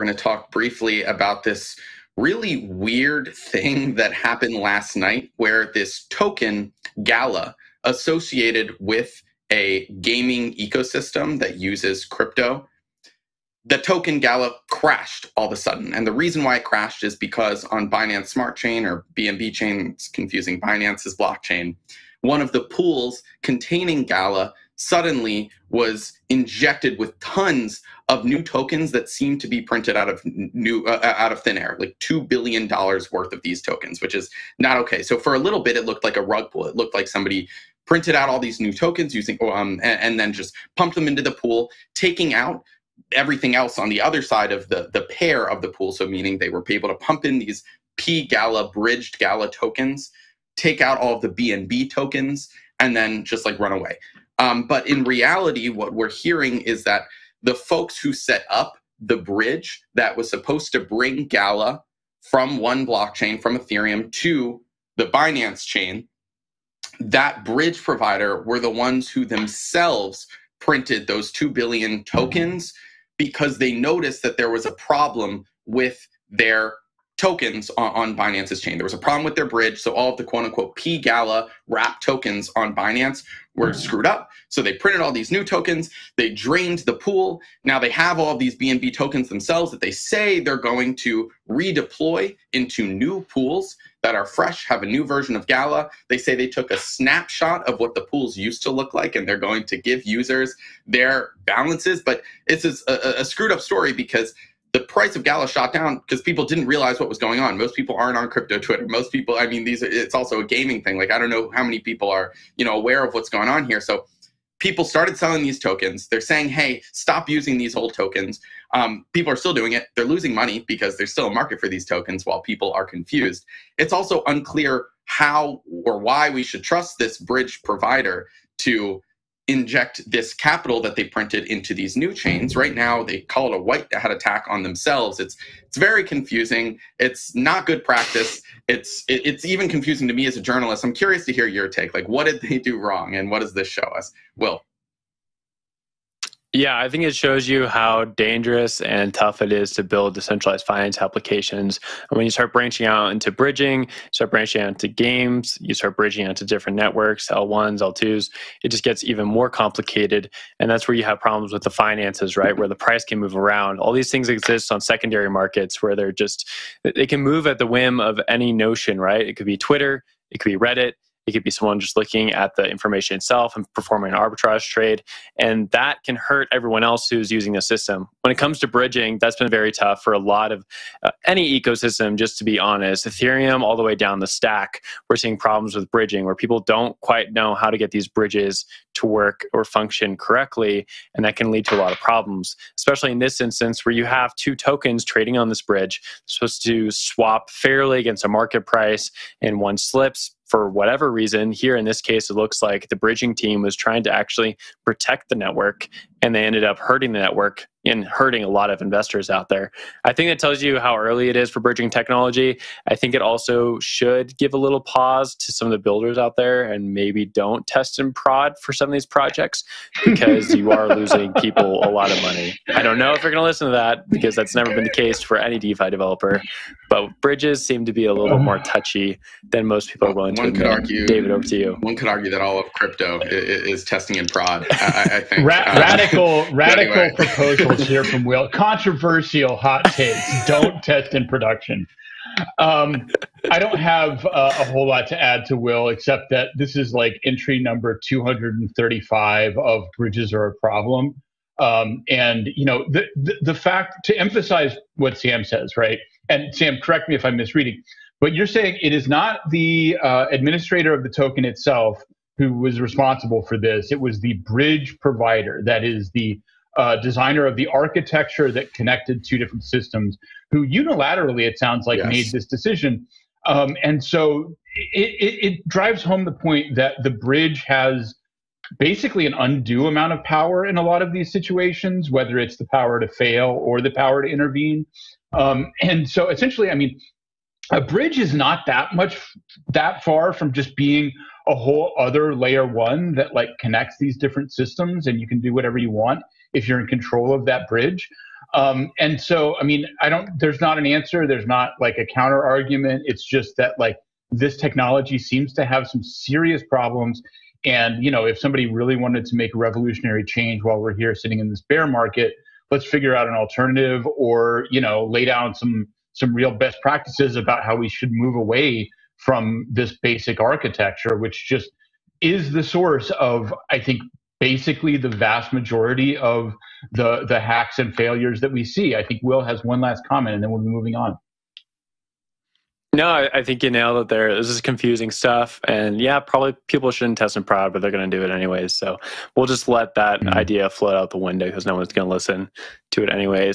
going to talk briefly about this really weird thing that happened last night where this token, Gala, associated with a gaming ecosystem that uses crypto, the token Gala crashed all of a sudden. And the reason why it crashed is because on Binance Smart Chain, or BNB chain, it's confusing, Binance's blockchain, one of the pools containing Gala suddenly was injected with tons of new tokens that seemed to be printed out of thin air, like $2 billion worth of these tokens, which is not okay. So for a little bit, it looked like a rug pull. It looked like somebody printed out all these new tokens using and then just pumped them into the pool, taking out everything else on the other side of the pair of the pool. So meaning they were able to pump in these P-Gala, bridged Gala tokens, take out all of the BNB tokens, and then just like run away. But in reality, what we're hearing is that the folks who set up the bridge that was supposed to bring Gala from one blockchain, from Ethereum, to the Binance chain, that bridge provider were the ones who themselves printed those 2 billion tokens because they noticed that there was a problem with their tokens on Binance's chain. There was a problem with their bridge, so all of the quote-unquote P-Gala wrapped tokens on Binance were screwed up. So they printed all these new tokens, they drained the pool. Now they have all of these BNB tokens themselves that they say they're going to redeploy into new pools that are fresh, have a new version of Gala. They say they took a snapshot of what the pools used to look like, and they're going to give users their balances. But it's a screwed up story because the price of Gala shot down because people didn't realize what was going on. Most people aren't on crypto Twitter. Most people, I mean, it's also a gaming thing. Like, I don't know how many people are, aware of what's going on here. So people started selling these tokens. They're saying, hey, stop using these old tokens. People are still doing it. They're losing money because there's still a market for these tokens while people are confused. It's also unclear how or why we should trust this bridge provider to inject this capital that they printed into these new chains. Right now, they call it a white hat attack on themselves. It's very confusing. It's not good practice. It's even confusing to me as a journalist. I'm curious to hear your take. Like, what did they do wrong, and what does this show us? Will? Yeah, I think it shows you how dangerous and tough it is to build decentralized finance applications. And when you start branching out into bridging, start branching out into games, you start bridging out to different networks, L1s, L2s, it just gets even more complicated. And that's where you have problems with the finances, right? Where the price can move around. All these things exist on secondary markets where they can move at the whim of any notion, right? It could be Twitter, it could be Reddit, it could be someone just looking at the information itself and performing an arbitrage trade. And that can hurt everyone else who's using the system. When it comes to bridging, that's been very tough for a lot of any ecosystem, just to be honest. Ethereum, all the way down the stack, we're seeing problems with bridging where people don't quite know how to get these bridges to work or function correctly. And that can lead to a lot of problems, especially in this instance where you have two tokens trading on this bridge, supposed to swap fairly against a market price, and one slips. For whatever reason, here in this case, it looks like the bridging team was trying to actually protect the network, and they ended up hurting the network and hurting a lot of investors out there. I think that tells you how early it is for bridging technology. I think it also should give a little pause to some of the builders out there and maybe don't test and prod for some of these projects because you are losing people a lot of money. I don't know if you're going to listen to that because that's never been the case for any DeFi developer, but bridges seem to be a little bit more touchy than most people are willing to admit. David, over to you. One could argue that all of crypto is testing and prod, I think. Radical anyway. proposals here from Will. Controversial hot takes. Don't test in production. I don't have a whole lot to add to Will, except that this is like entry number 235 of bridges are a problem. And the fact, to emphasize what Sam says, right? And Sam, correct me if I'm misreading, but you're saying it is not the administrator of the token itself who was responsible for this. It was the bridge provider, that is the designer of the architecture that connected two different systems, who unilaterally, it sounds like, made this decision. And so it drives home the point that the bridge has basically an undue amount of power in a lot of these situations, whether it's the power to fail or the power to intervene. And so essentially, I mean, a bridge is not that far from just being a whole other layer one that like connects these different systems, and you can do whatever you want if you're in control of that bridge. And so, I mean, there's not an answer. There's not like a counter argument. It's just that like this technology seems to have some serious problems. And, if somebody really wanted to make a revolutionary change while we're here sitting in this bear market, let's figure out an alternative or, lay down some real best practices about how we should move away from this basic architecture, which just is the source of, I think, basically the vast majority of the hacks and failures that we see. I think Will has one last comment and then we'll be moving on. No, I think you nailed it there. This is confusing stuff. And yeah, probably people shouldn't test and prod, but they're going to do it anyways. So we'll just let that idea float out the window because no one's going to listen to it anyways.